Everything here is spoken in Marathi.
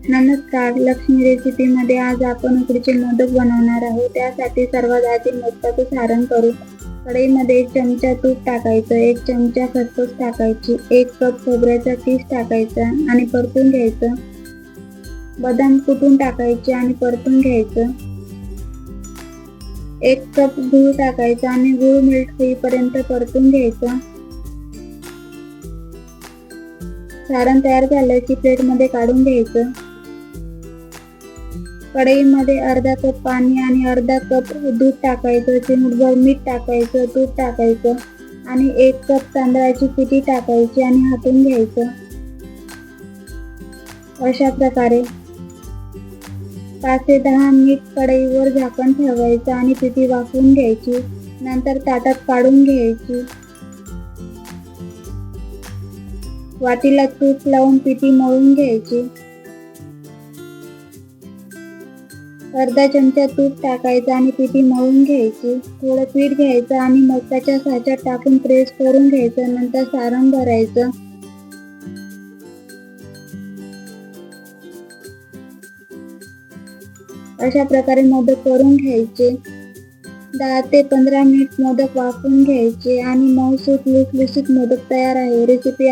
नमस्कार, लक्ष्मी रेसिपीमध्ये आज आपण उकडीचे मोदक बनवणार आहोत. त्यासाठी सर्वात आधी मोदकाचं सारण करू. कढईमध्ये 1 चमचा तूप टाकायचं, 1 चमचा खसखस टाकायची, 1 कप खोबऱ्याचा कीस टाकायचा आणि परतून घ्यायचं. बदाम कुटून टाकायचे आणि परतून घ्यायचं. 1 कप गूळ टाकायचा आणि गूळ मेल्ट होईपर्यंत परतून घ्यायचं. सारण तयार झालं की प्लेटमध्ये काढून घ्यायचं. कढईमध्ये अर्धा कप पाणी आणि अर्धा कप दूध टाकायचं, चिमूटभर मीठ टाकायचं, तूप टाकायचं आणि 1 कप तांदळाची पिठी टाकायची आणि हाटून घ्यायचं. अशा प्रकारे 5 ते 10 मिनिट कढईवर झाकण ठेवायचं आणि पिठी वाफवून घ्यायची. नंतर ताटात काढून घ्यायची. वाटीला तूप लावून पिठी मळून घ्यायची. अर्धा चमचा तूप टाकायचं आणि पिठी मळून घ्यायची. थोडं पीठ घ्यायचं आणि मोदकाच्या साच्यात टाकून प्रेस करून घ्यायचं. नंतर सारण भरायचं. अशा प्रकारे मोदक करून घ्यायचे. 10 ते 15 मिनिट मोदक वाफवून घ्यायचे आणि मऊसूत लुसलुशीत मोदक तयार आहे. रेसिपी